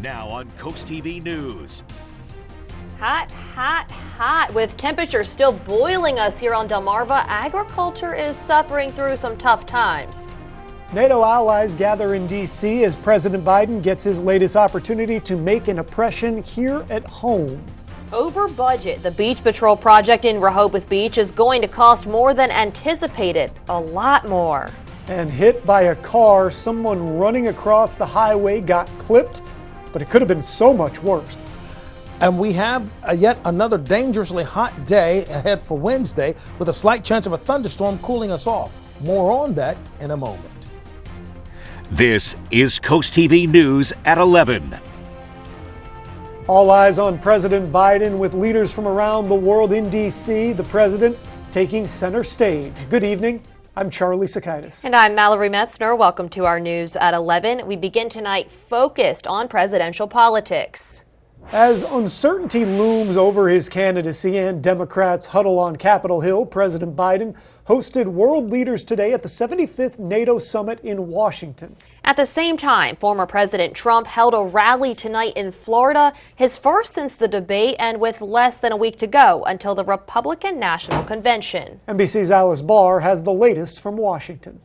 Now on CoastTV News. Hot, hot, hot. With temperatures still boiling us here on Delmarva, agriculture is suffering through some tough times. NATO allies gather in D.C. as President Biden gets his latest opportunity to make an impression here at home. Over budget, the Beach Patrol project in Rehoboth Beach is going to cost more than anticipated, a lot more. And hit by a car, someone running across the highway got clipped, but it could have been so much worse. And we have yet another dangerously hot day ahead for Wednesday with a slight chance of a thunderstorm cooling us off. More on that in a moment. This is CoastTV News at 11. All eyes on President Biden with leaders from around the world in D.C., the president taking center stage. Good evening. I'm Charlie Sakaitis. And I'm Mallory Metzner. Welcome to our News at 11. We begin tonight focused on presidential politics. As uncertainty looms over his candidacy and Democrats huddle on Capitol Hill, President Biden hosted world leaders today at the 75th NATO summit in Washington. At the same time, former President Trump held a rally tonight in Florida, his first since the debate and with less than a week to go until the Republican National Convention. NBC's Alice Barr has the latest from Washington.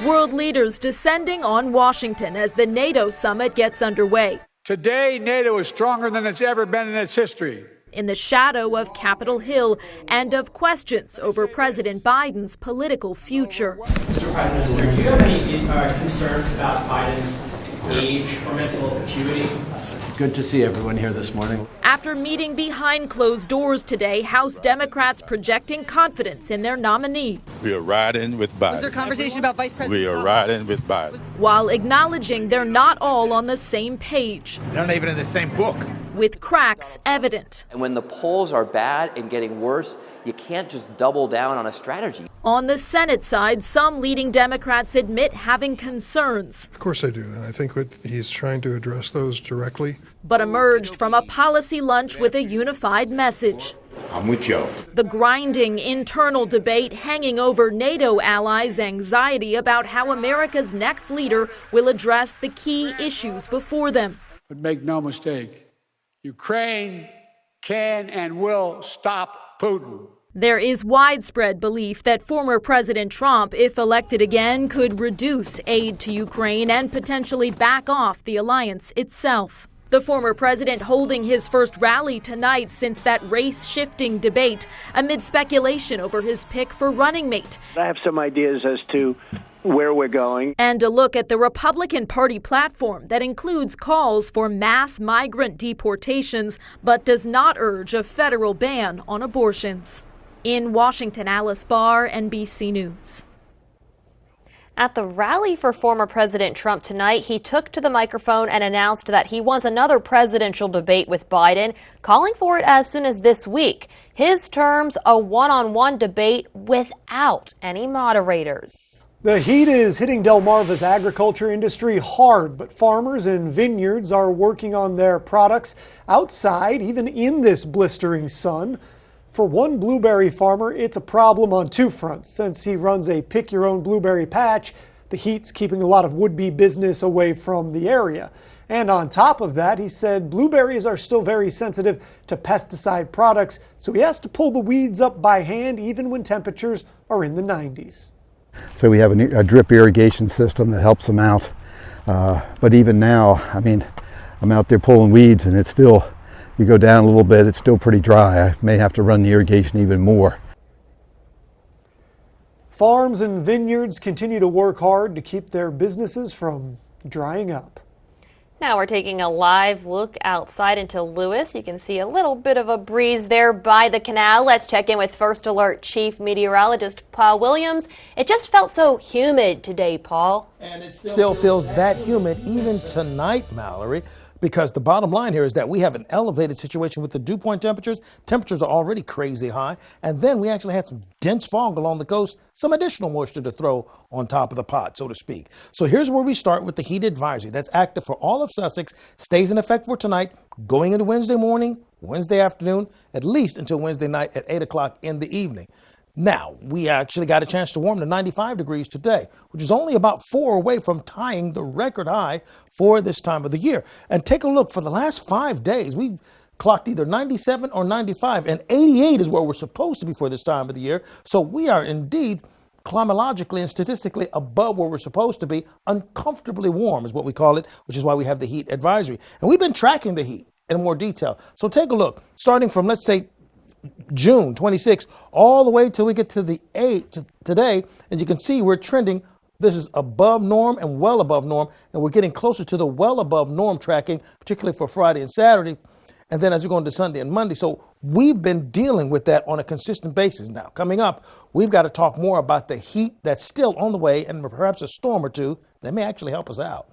World leaders descending on Washington as the NATO summit gets underway. Today, NATO is stronger than it's ever been in its history. In the shadow of Capitol Hill and of questions over President Biden's political future. Mr. Prime Minister, do you have any concerns about Biden's age or mental acuity? Good to see everyone here this morning. After meeting behind closed doors today, House Democrats projecting confidence in their nominee. We are riding with Biden. Was there conversation about Vice President? We are riding with Biden. While acknowledging they're not all on the same page. They're not even in the same book. With cracks evident. And when the polls are bad and getting worse, you can't just double down on a strategy. On the Senate side, some leading Democrats admit having concerns. Of course I do, and I think he's trying to address those directly. But emerged from a policy lunch with a unified message. I'm with Joe. The grinding internal debate hanging over NATO allies' anxiety about how America's next leader will address the key issues before them. But make no mistake, Ukraine can and will stop Putin. There is widespread belief that former President Trump, if elected again, could reduce aid to Ukraine and potentially back off the alliance itself. The former president holding his first rally tonight since that race-shifting debate amid speculation over his pick for running mate. I have some ideas as to where we're going. And a look at the Republican Party platform that includes calls for mass migrant deportations, but does not urge a federal ban on abortions. In Washington, Alice Barr, NBC News. At the rally for former President Trump tonight, he took to the microphone and announced that he wants another presidential debate with Biden, calling for it as soon as this week. His terms, a one-on-one debate without any moderators. The heat is hitting Delmarva's agriculture industry hard, but farmers and vineyards are working on their products outside, even in this blistering sun. For one blueberry farmer, it's a problem on two fronts. Since he runs a pick-your-own blueberry patch, the heat's keeping a lot of would-be business away from the area. And on top of that, he said blueberries are still very sensitive to pesticide products, so he has to pull the weeds up by hand even when temperatures are in the 90s. So we have a drip irrigation system that helps them out. But even now, I mean, I'm out there pulling weeds and it's still, you go down a little bit, it's still pretty dry. I may have to run the irrigation even more. Farms and vineyards continue to work hard to keep their businesses from drying up. Now we're taking a live look outside into Lewis. You can see a little bit of a breeze there by the canal. Let's check in with First Alert Chief Meteorologist Paul Williams. It just felt so humid today, Paul. And it still feels that humid even tonight, Mallory. Because the bottom line here is that we have an elevated situation with the dew point temperatures. Temperatures are already crazy high. And then we actually had some dense fog along the coast, some additional moisture to throw on top of the pot, so to speak. So here's where we start with the heat advisory that's active for all of Sussex, stays in effect for tonight, going into Wednesday morning, Wednesday afternoon, at least until Wednesday night at 8 o'clock in the evening. Now, we actually got a chance to warm to 95 degrees today, which is only about 4 away from tying the record high for this time of the year. And take a look, for the last 5 days, we've clocked either 97 or 95, and 88 is where we're supposed to be for this time of the year. So we are indeed climatologically and statistically above where we're supposed to be. Uncomfortably warm is what we call it, which is why we have the heat advisory. And we've been tracking the heat in more detail. So take a look, starting from, let's say, June 26th, all the way till we get to the 8th today, and you can see we're trending. This is above norm and well above norm, and we're getting closer to the well above norm tracking, particularly for Friday and Saturday, and then as we go into Sunday and Monday. So we've been dealing with that on a consistent basis. Now, coming up, we've got to talk more about the heat that's still on the way and perhaps a storm or two that may actually help us out.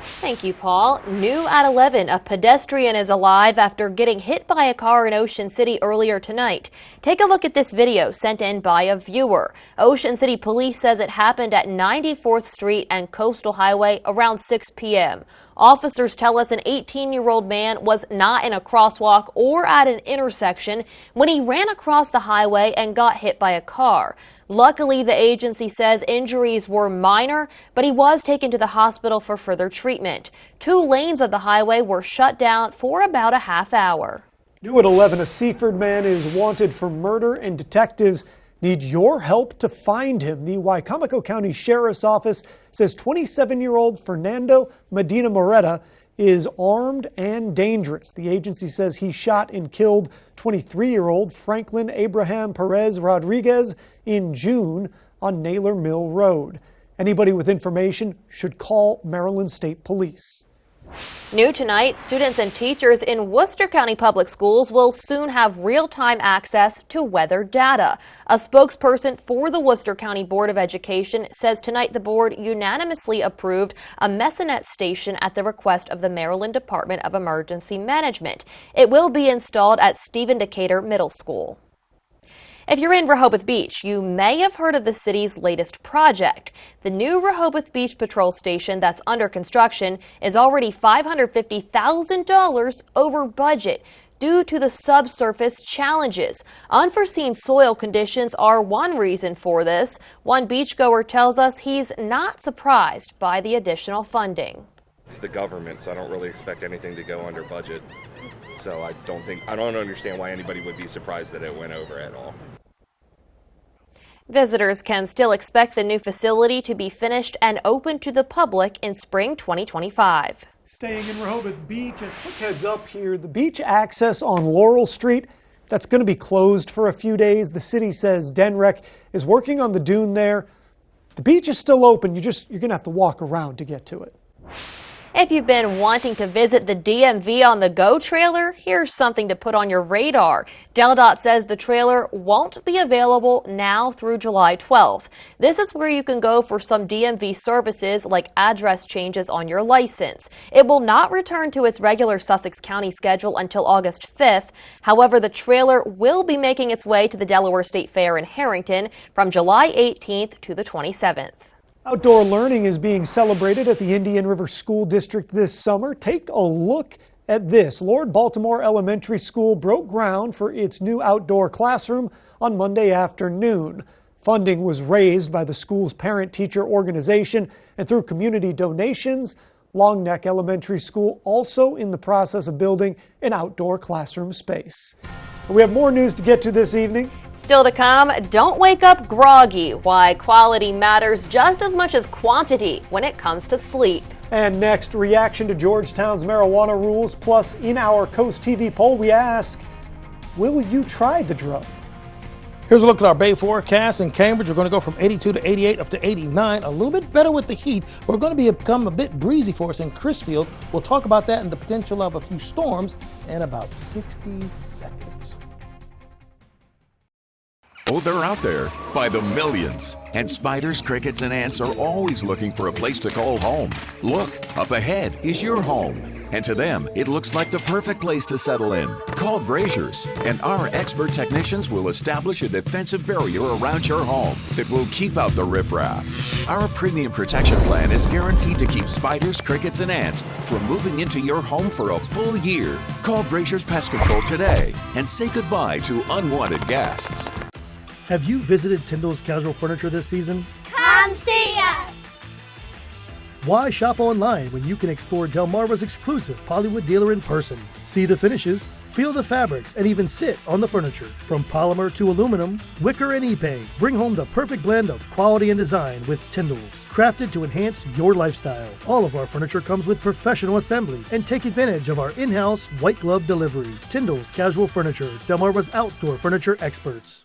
Thank you, Paul. New at 11, a pedestrian is alive after getting hit by a car in Ocean City earlier tonight. Take a look at this video sent in by a viewer. Ocean City Police says it happened at 94th Street and Coastal Highway around 6 p.m. Officers tell us an 18-year-old man was not in a crosswalk or at an intersection when he ran across the highway and got hit by a car. Luckily, the agency says injuries were minor, but he was taken to the hospital for further treatment. 2 lanes of the highway were shut down for about a half hour. New at 11, a Seaford man is wanted for murder, and detectives need your help to find him. The Wicomico County Sheriff's Office says 27-year-old Fernando Medina Moreta is armed and dangerous. The agency says he shot and killed 23-year-old Franklin Abraham Perez Rodriguez in June on Naylor Mill Road. Anybody with information should call Maryland State Police. New tonight, students and teachers in Worcester County Public Schools will soon have real-time access to weather data. A spokesperson for the Worcester County Board of Education says tonight the board unanimously approved a Mesonet station at the request of the Maryland Department of Emergency Management. It will be installed at Stephen Decatur Middle School. If you're in Rehoboth Beach, you may have heard of the city's latest project. The new Rehoboth Beach Patrol Station that's under construction is already $550,000 over budget due to the subsurface challenges. Unforeseen soil conditions are one reason for this. One beachgoer tells us he's not surprised by the additional funding. It's the government, so I don't really expect anything to go under budget. So I don't understand why anybody would be surprised that it went over at all. Visitors can still expect the new facility to be finished and open to the public in spring 2025. Staying in Rehoboth Beach, and quick heads up here, the beach access on Laurel Street, that's going to be closed for a few days. The city says DenRec is working on the dune there. The beach is still open. You're going to have to walk around to get to it. If you've been wanting to visit the DMV on the Go trailer, here's something to put on your radar. DelDOT says the trailer won't be available now through July 12th. This is where you can go for some DMV services like address changes on your license. It will not return to its regular Sussex County schedule until August 5th. However, the trailer will be making its way to the Delaware State Fair in Harrington from July 18th to the 27th. Outdoor learning is being celebrated at the Indian River School District this summer. Take a look at this. Lord Baltimore Elementary School broke ground for its new outdoor classroom on Monday afternoon. Funding was raised by the school's parent-teacher organization and through community donations. Longneck Elementary School also in the process of building an outdoor classroom space. We have more news to get to this evening. Still to come, don't wake up groggy. Why quality matters just as much as quantity when it comes to sleep. And next, reaction to Georgetown's marijuana rules. Plus, in our CoastTV poll, we ask, will you try the drug? Here's a look at our Bay forecast. In Cambridge, we're going to go from 82 to 88 up to 89. A little bit better with the heat. We're going to become a bit breezy for us in Crisfield. We'll talk about that and the potential of a few storms in about 60 seconds. Oh, they're out there by the millions. And spiders, crickets, and ants are always looking for a place to call home. Look, up ahead is your home. And to them, it looks like the perfect place to settle in. Call Brazier's, and our expert technicians will establish a defensive barrier around your home that will keep out the riffraff. Our premium protection plan is guaranteed to keep spiders, crickets, and ants from moving into your home for a full year. Call Brazier's Pest Control today and say goodbye to unwanted guests. Have you visited Tyndall's Casual Furniture this season? Come see us! Why shop online when you can explore Delmarva's exclusive Pollywood dealer in person? See the finishes, feel the fabrics, and even sit on the furniture. From polymer to aluminum, wicker and epay, bring home the perfect blend of quality and design with Tyndall's, crafted to enhance your lifestyle. All of our furniture comes with professional assembly, and take advantage of our in-house white glove delivery. Tyndall's Casual Furniture, Delmarva's outdoor furniture experts.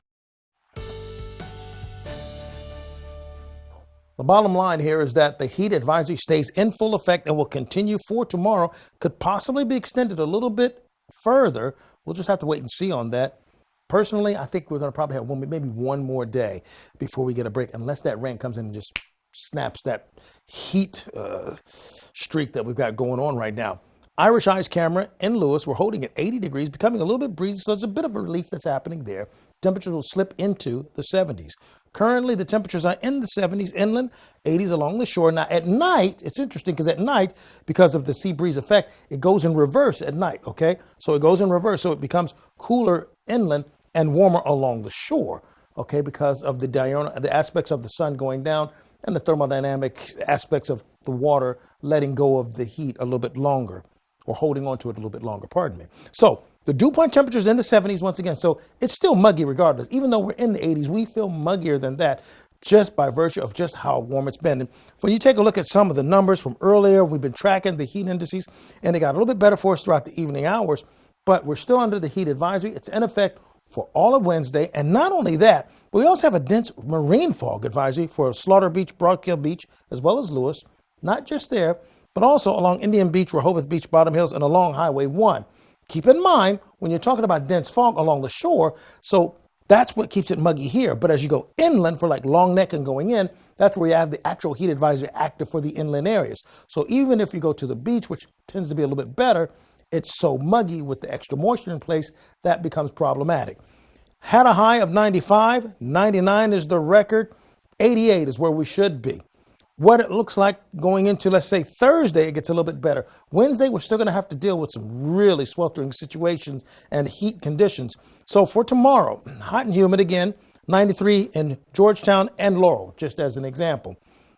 The bottom line here is that the heat advisory stays in full effect and will continue for tomorrow. Could possibly be extended a little bit further. We'll just have to wait and see on that. Personally, I think we're going to probably have maybe one more day before we get a break, unless that rain comes in and just snaps that heat streak that we've got going on right now. Irish Eyes camera in Lewis, we're holding at 80 degrees, becoming a little bit breezy, so there's a bit of a relief that's happening there. Temperatures will slip into the 70s. Currently, the temperatures are in the 70s inland, 80s along the shore. Now, at night, it's interesting because at night, because of the sea breeze effect, it goes in reverse at night, okay? So it goes in reverse, so it becomes cooler inland and warmer along the shore, okay, because of the aspects of the sun going down and the thermodynamic aspects of the water letting go of the heat a little bit longer, or holding on to it a little bit longer, pardon me. So the dew point temperatures in the 70s once again, so it's still muggy regardless. Even though we're in the 80s, we feel muggier than that just by virtue of just how warm it's been. And when you take a look at some of the numbers from earlier, we've been tracking the heat indices, and they got a little bit better for us throughout the evening hours, but we're still under the heat advisory. It's in effect for all of Wednesday, and not only that, but we also have a dense marine fog advisory for Slaughter Beach, Broadkill Beach, as well as Lewis, not just there, but also along Indian Beach, Rehoboth Beach, Bottom Hills, and along Highway 1. Keep in mind, when you're talking about dense fog along the shore, so that's what keeps it muggy here. But as you go inland for like Long Neck and going in, that's where you have the actual heat advisory active for the inland areas. So even if you go to the beach, which tends to be a little bit better, it's so muggy with the extra moisture in place, that becomes problematic. Had a high of 95, 99 is the record, 88 is where we should be. What it looks like going into, let's say, Thursday, it gets a little bit better. Wednesday, we're still going to have to deal with some really sweltering situations and heat conditions. So for tomorrow, hot and humid again, 93 in Georgetown and Laurel, just as an example.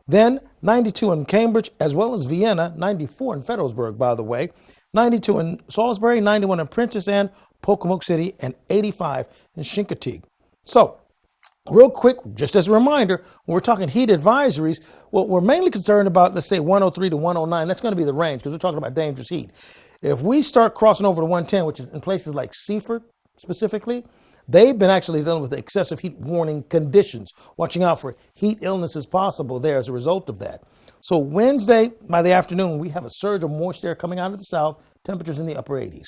Then 92 in Cambridge, as well as Vienna, 94 in Federalsburg, by the way, 92 in Salisbury, 91 in Prentice and Pocomoke City, and 85 in Chincoteague. So, real quick, just as a reminder, when we're talking heat advisories, well, we're mainly concerned about, let's say, 103 to 109. That's going to be the range because we're talking about dangerous heat. If we start crossing over to 110, which is in places like Seaford specifically, they've been actually dealing with the excessive heat warning conditions, watching out for heat illnesses possible there as a result of that. So Wednesday, by the afternoon, we have a surge of moist air coming out of the south, temperatures in the upper 80s.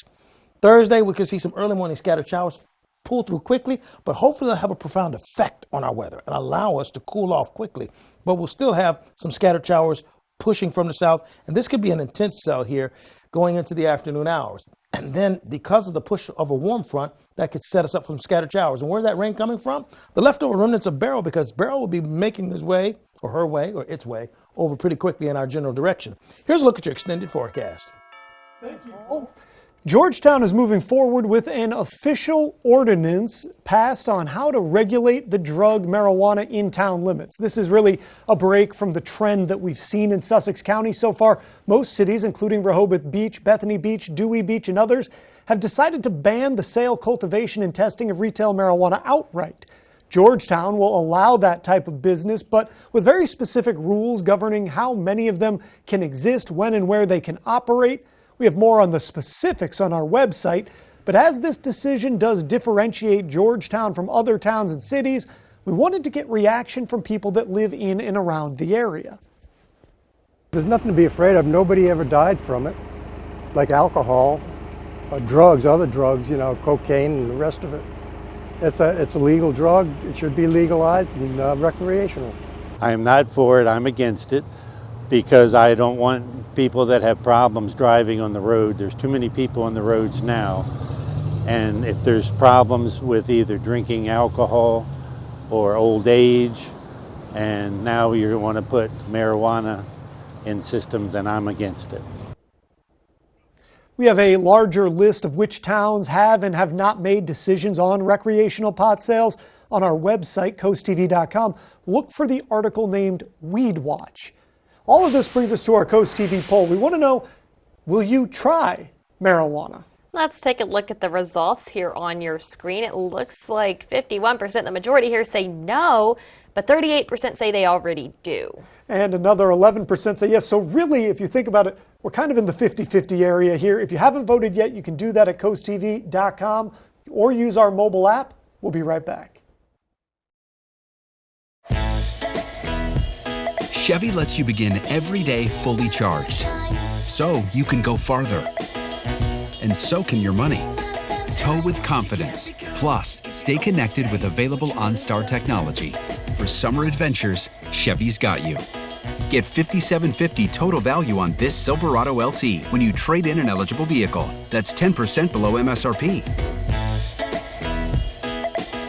Thursday, we could see some early morning scattered showers pull through quickly, but hopefully they'll have a profound effect on our weather and allow us to cool off quickly. But we'll still have some scattered showers pushing from the south, and this could be an intense cell here going into the afternoon hours. And then because of the push of a warm front, that could set us up for some scattered showers. And where's that rain coming from? The leftover remnants of Beryl, because Beryl will be making his way, or her way, or its way, over pretty quickly in our general direction. Here's a look at your extended forecast. Thank you, Paul. Georgetown is moving forward with an official ordinance passed on how to regulate the drug marijuana in town limits. This is really a break from the trend that we've seen in Sussex County so far. Most cities, including Rehoboth Beach, Bethany Beach, Dewey Beach, and others, have decided to ban the sale, cultivation, and testing of retail marijuana outright. Georgetown will allow that type of business, but with very specific rules governing how many of them can exist, when and where they can operate. We have more on the specifics on our website, but as this decision does differentiate Georgetown from other towns and cities, we wanted to get reaction from people that live in and around the area. There's nothing to be afraid of. Nobody ever died from it, like alcohol, drugs, other drugs, cocaine and the rest of it. It's a legal drug. It should be legalized and recreational. I am not for it. I'm against it because I don't want people that have problems driving on the road. There's too many people on the roads now. And if there's problems with either drinking alcohol or old age, and now you want to put marijuana in systems, and I'm against it. We have a larger list of which towns have and have not made decisions on recreational pot sales On our website, CoastTV.com, look for the article named Weed Watch. All of this brings us to our Coast TV poll. We want to know, will you try marijuana? Let's take a look at the results here on your screen. It looks like 51%, the majority here, say no, but 38% say they already do. And another 11% say yes. So really, if you think about it, we're kind of in the 50-50 area here. If you haven't voted yet, you can do that at CoastTV.com or use our mobile app. We'll be right back. Chevy lets you begin every day fully charged, so you can go farther. And so can your money. Tow with confidence. Plus, stay connected with available OnStar technology. For summer adventures, Chevy's got you. Get $5,750 total value on this Silverado LT when you trade in an eligible vehicle. That's 10% below MSRP.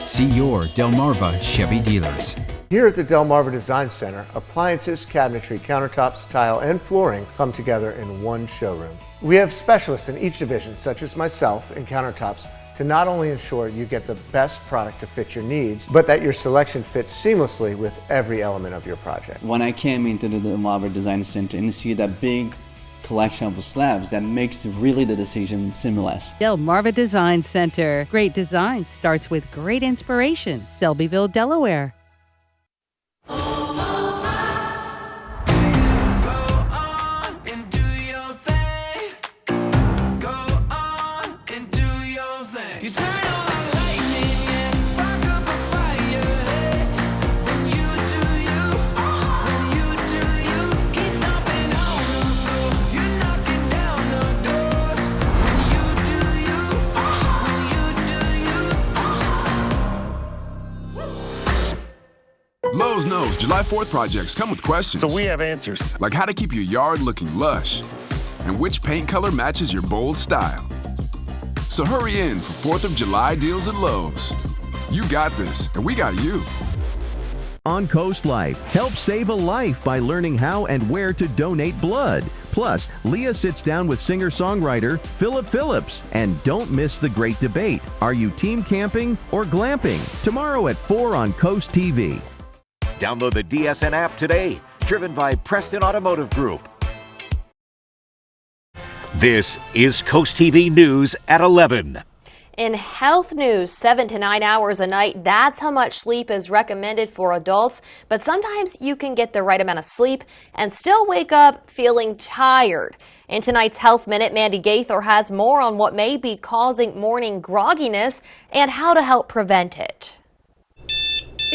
See your Delmarva Chevy dealers. Here at the Delmarva Design Center, appliances, cabinetry, countertops, tile, and flooring come together in one showroom. We have specialists in each division, such as myself in countertops, to not only ensure you get the best product to fit your needs, but that your selection fits seamlessly with every element of your project. When I came into the Delmarva Design Center and see that big collection of slabs, that makes really the decision seamless. Delmarva Design Center. Great design starts with great inspiration. Selbyville, Delaware. Lowe's knows July 4th projects come with questions. So we have answers. Like how to keep your yard looking lush and which paint color matches your bold style. So hurry in for 4th of July deals at Lowe's. You got this, and we got you. On Coast Life, help save a life by learning how and where to donate blood. Plus, Leah sits down with singer-songwriter Philip Phillips. And don't miss the great debate. Are you team camping or glamping? Tomorrow at 4 on Coast TV. Download the DSN app today, driven by Preston Automotive Group. This is Coast TV News at 11. In health news, 7 to 9 hours a night, that's how much sleep is recommended for adults. But sometimes you can get the right amount of sleep and still wake up feeling tired. In tonight's Health Minute, Mandy Gaither has more on what may be causing morning grogginess and how to help prevent it.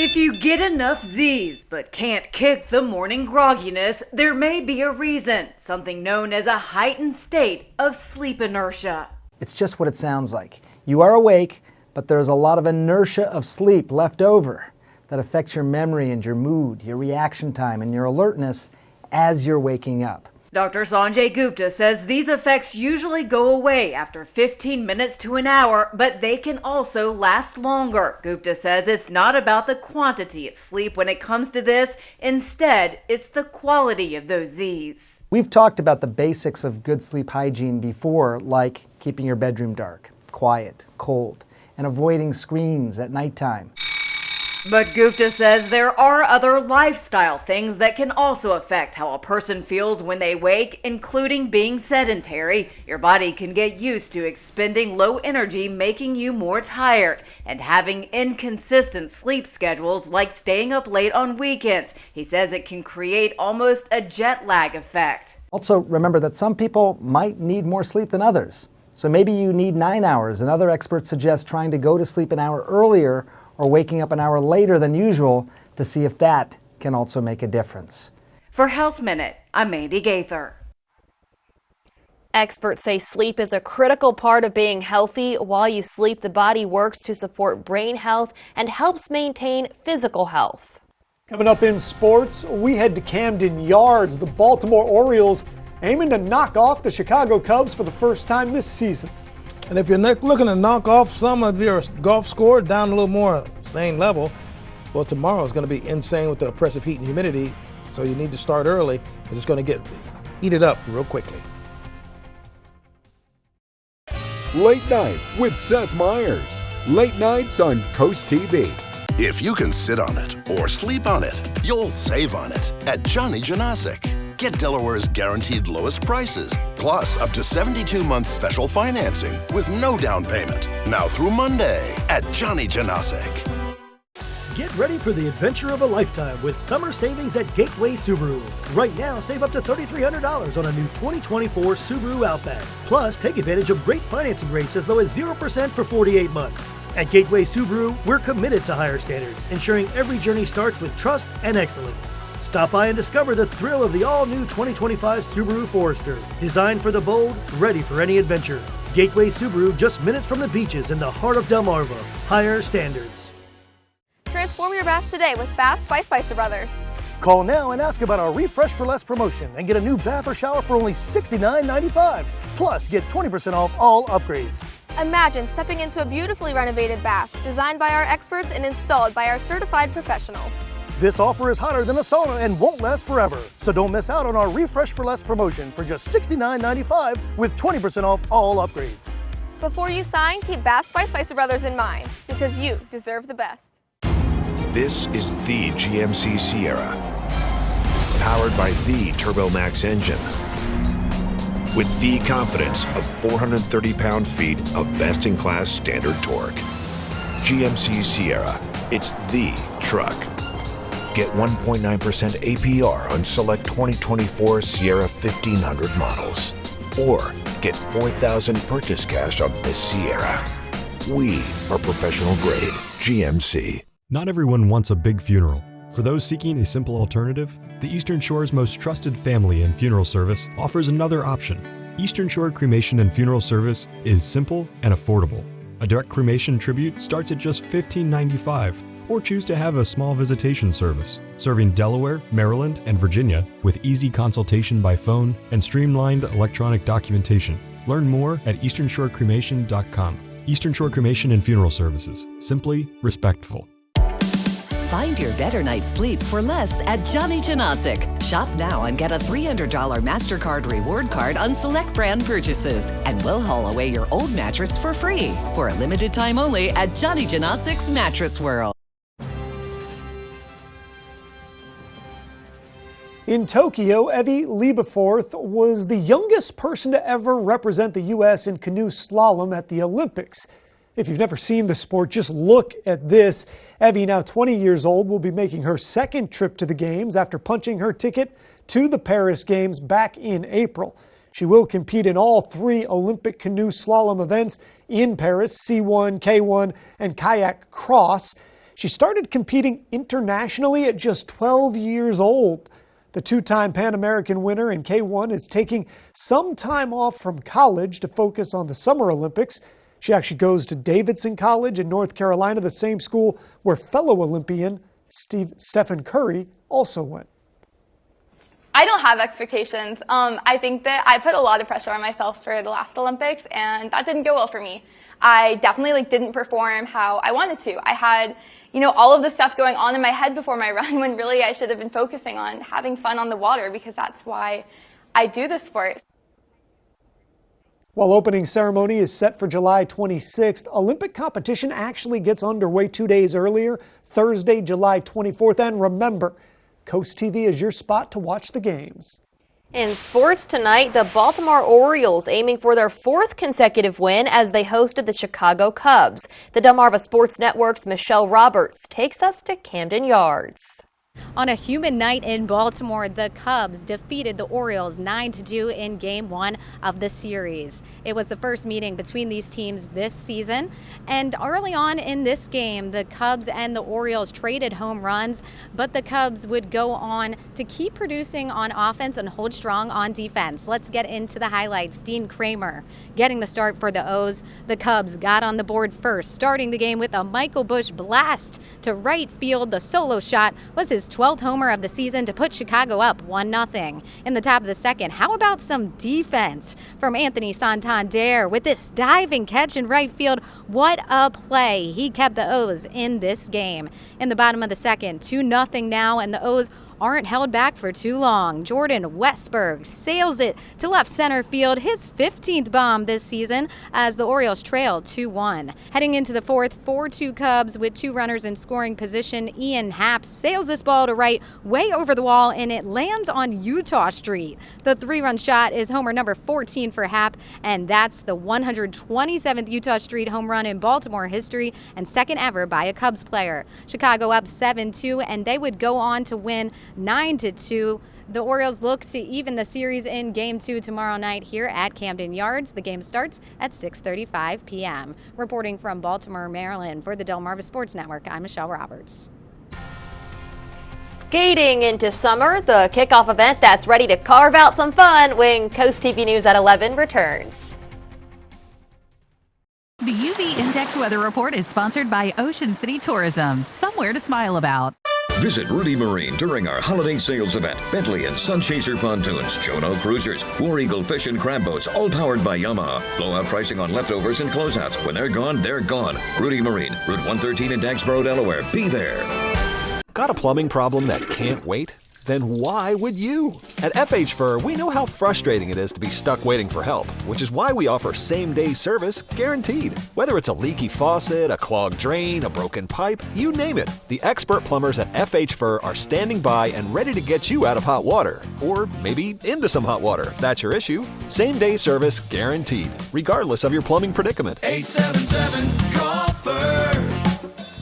If you get enough Z's but can't kick the morning grogginess, there may be a reason, something known as a heightened state of sleep inertia. It's just what it sounds like. You are awake, but there's a lot of inertia of sleep left over that affects your memory and your mood, your reaction time, and your alertness as you're waking up. Dr. Sanjay Gupta says these effects usually go away after 15 minutes to an hour, but they can also last longer. Gupta says it's not about the quantity of sleep when it comes to this. Instead, it's the quality of those Z's. We've talked about the basics of good sleep hygiene before, like keeping your bedroom dark, quiet, cold, and avoiding screens at nighttime. But Gupta says there are other lifestyle things that can also affect how a person feels when they wake, including being sedentary. Your body can get used to expending low energy, making you more tired, and having inconsistent sleep schedules like staying up late on weekends. He says it can create almost a jet lag effect. Also, remember that some people might need more sleep than others. So maybe you need 9 hours, and other experts suggest trying to go to sleep an hour earlier or waking up an hour later than usual to see if that can also make a difference. For Health Minute, I'm Mandy Gaither. Experts say sleep is a critical part of being healthy. While you sleep, the body works to support brain health and helps maintain physical health. Coming up in sports, we head to Camden Yards. The Baltimore Orioles aiming to knock off the Chicago Cubs for the first time this season. And if you're looking to knock off some of your golf score down a little more same level, well, tomorrow is going to be insane with the oppressive heat and humidity. So you need to start early because it's going to get heated up real quickly. Late Night with Seth Meyers. Late nights on Coast TV. If you can sit on it or sleep on it, you'll save on it at Johnny Janasic. Get Delaware's guaranteed lowest prices, plus up to 72 months special financing with no down payment. Now through Monday at Johnny Janasic. Get ready for the adventure of a lifetime with summer savings at Gateway Subaru. Right now, save up to $3,300 on a new 2024 Subaru Outback. Plus, take advantage of great financing rates as low as 0% for 48 months. At Gateway Subaru, we're committed to higher standards, ensuring every journey starts with trust and excellence. Stop by and discover the thrill of the all-new 2025 Subaru Forester. Designed for the bold, ready for any adventure. Gateway Subaru, just minutes from the beaches in the heart of Delmarva. Higher standards. Transform your bath today with Baths by Spicer Brothers. Call now and ask about our Refresh for Less promotion and get a new bath or shower for only $69.95. Plus, get 20% off all upgrades. Imagine stepping into a beautifully renovated bath, designed by our experts and installed by our certified professionals. This offer is hotter than a sauna and won't last forever. So don't miss out on our Refresh for Less promotion for just $69.95 with 20% off all upgrades. Before you sign, keep Baths by Spicer Brothers in mind, because you deserve the best. This is the GMC Sierra, powered by the TurboMax engine, with the confidence of 430 pound-feet of best-in-class standard torque. GMC Sierra, it's the truck. Get 1.9% APR on select 2024 Sierra 1500 models, or get $4,000 purchase cash on this Sierra. We are professional grade GMC. Not everyone wants a big funeral. For those seeking a simple alternative, the Eastern Shore's most trusted family and funeral service offers another option. Eastern Shore Cremation and Funeral Service is simple and affordable. A direct cremation tribute starts at just $15.95, or choose to have a small visitation service, serving Delaware, Maryland, and Virginia with easy consultation by phone and streamlined electronic documentation. Learn more at easternshorecremation.com. Eastern Shore Cremation and Funeral Services. Simply respectful. Find your better night's sleep for less at Johnny Janasic. Shop now and get a $300 MasterCard reward card on select brand purchases. And we'll haul away your old mattress for free. For a limited time only at Johnny Janasic's Mattress World. In Tokyo, Evie Liebeforth was the youngest person to ever represent the U.S. in canoe slalom at the Olympics. If you've never seen the sport, just look at this. Evie, now 20 years old, will be making her second trip to the Games after punching her ticket to the Paris Games back in April. She will compete in all 3 Olympic canoe slalom events in Paris, C1, K1, and kayak cross. She started competing internationally at just 12 years old. The 2-time Pan American winner in K1 is taking some time off from college to focus on the Summer Olympics. She actually goes to Davidson College in North Carolina, the same school where fellow Olympian Stephen Curry also went. I don't have expectations. I think that I put a lot of pressure on myself for the last Olympics, and that didn't go well for me. I definitely didn't perform how I wanted to. I had, all of the stuff going on in my head before my run when really I should have been focusing on having fun on the water, because that's why I do this sport. While opening ceremony is set for July 26th, Olympic competition actually gets underway 2 days earlier, Thursday, July 24th. And remember, CoastTV is your spot to watch the games. In sports tonight, the Baltimore Orioles aiming for their 4th consecutive win as they hosted the Chicago Cubs. The Delmarva Sports Network's Michelle Roberts takes us to Camden Yards. On a humid night in Baltimore, the Cubs defeated the Orioles 9-2 in Game 1 of the series. It was the first meeting between these teams this season, and early on in this game, the Cubs and the Orioles traded home runs, but the Cubs would go on to keep producing on offense and hold strong on defense. Let's get into the highlights. Dean Kramer getting the start for the O's. The Cubs got on the board first, starting the game with a Michael Busch blast to right field. The solo shot was his 12th homer of the season to put Chicago up 1-0. In the top of the second, how about some defense from Anthony Santander with this diving catch in right field? What a play. He kept the O's in this game. In the bottom of the second, 2-0 now, and the O's aren't held back for too long. Jordan Westberg sails it to left center field, his 15th bomb this season as the Orioles trail 2-1. Heading into the fourth, 4-2 Cubs with 2 runners in scoring position. Ian Happ sails this ball to right way over the wall, and it lands on Utah Street. The 3-run shot is homer number 14 for Happ, and that's the 127th Utah Street home run in Baltimore history and second ever by a Cubs player. Chicago up 7-2, and they would go on to win 9-2. The Orioles look to even the series in Game 2 tomorrow night here at Camden Yards. The game starts at 6:35 p.m. Reporting from Baltimore, Maryland for the Delmarva Sports Network, I'm Michelle Roberts. Skating into summer, the kickoff event that's ready to carve out some fun when Coast TV News at 11 returns. The UV Index Weather Report is sponsored by Ocean City Tourism. Somewhere to smile about. Visit Rudy Marine during our holiday sales event. Bentley and Sunchaser pontoons, Chono cruisers, War Eagle fish and crab boats, all powered by Yamaha. Blowout pricing on leftovers and closeouts. When they're gone, they're gone. Rudy Marine, Route 113 in Dagsboro, Delaware. Be there. Got a plumbing problem that can't wait? Then why would you? At FH Fur, we know how frustrating it is to be stuck waiting for help, which is why we offer same-day service guaranteed. Whether it's a leaky faucet, a clogged drain, a broken pipe, you name it, the expert plumbers at FH Fur are standing by and ready to get you out of hot water, or maybe into some hot water if that's your issue. Same-day service guaranteed, regardless of your plumbing predicament. 877-CALL-FUR,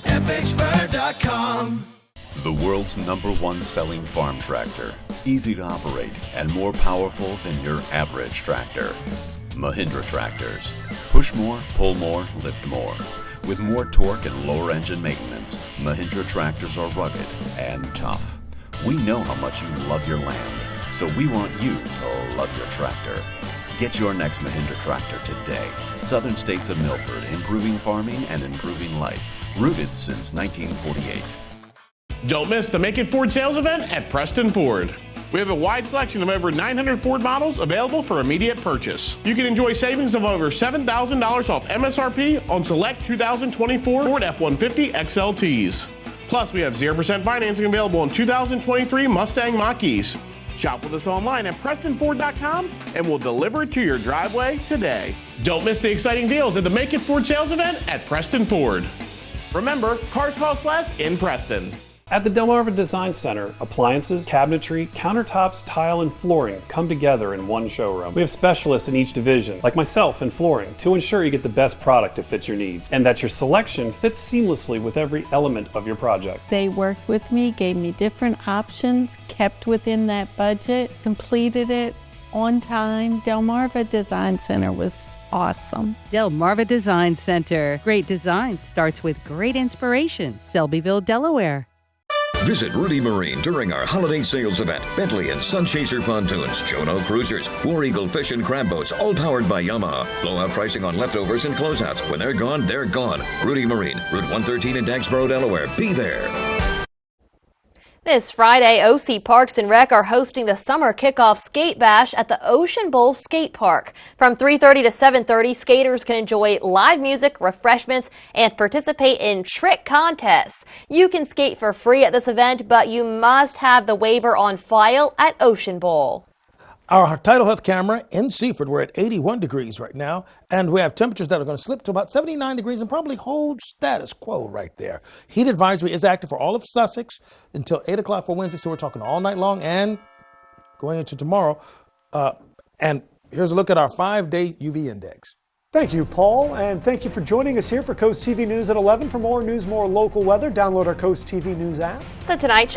FHFur.com. The world's #1 selling farm tractor. Easy to operate and more powerful than your average tractor. Mahindra tractors. Push more, pull more, lift more. With more torque and lower engine maintenance, Mahindra tractors are rugged and tough. We know how much you love your land, so we want you to love your tractor. Get your next Mahindra tractor today. Southern States of Milford, improving farming and improving life. Rooted since 1948. Don't miss the Make It Ford sales event at Preston Ford. We have a wide selection of over 900 Ford models available for immediate purchase. You can enjoy savings of over $7,000 off MSRP on select 2024 Ford F-150 XLTs. Plus, we have 0% financing available on 2023 Mustang Mach-E's. Shop with us online at PrestonFord.com and we'll deliver it to your driveway today. Don't miss the exciting deals at the Make It Ford sales event at Preston Ford. Remember, cars cost less in Preston. At the Delmarva Design Center, appliances, cabinetry, countertops, tile, and flooring come together in one showroom. We have specialists in each division, like myself in flooring, to ensure you get the best product to fit your needs, and that your selection fits seamlessly with every element of your project. They worked with me, gave me different options, kept within that budget, completed it on time. Delmarva Design Center was awesome. Delmarva Design Center. Great design starts with great inspiration. Selbyville, Delaware. Visit Rudy Marine during our holiday sales event. Bentley and Sunchaser pontoons, Chono cruisers, War Eagle fish and crab boats, all powered by Yamaha. Blowout pricing on leftovers and closeouts. When they're gone, they're gone. Rudy Marine, Route 113 in Dagsboro, Delaware. Be there. This Friday, OC Parks and Rec are hosting the summer kickoff skate bash at the Ocean Bowl Skate Park. From 3:30 to 7:30, skaters can enjoy live music, refreshments, and participate in trick contests. You can skate for free at this event, but you must have the waiver on file at Ocean Bowl. Our tidal health camera in Seaford, we're at 81 degrees right now, and we have temperatures that are going to slip to about 79 degrees and probably hold status quo right there. Heat advisory is active for all of Sussex until 8 o'clock for Wednesday, so we're talking all night long and going into tomorrow. And here's a look at our 5-day UV index. Thank you, Paul, and thank you for joining us here for Coast TV News at 11. For more news, more local weather, download our Coast TV News app. The Tonight Show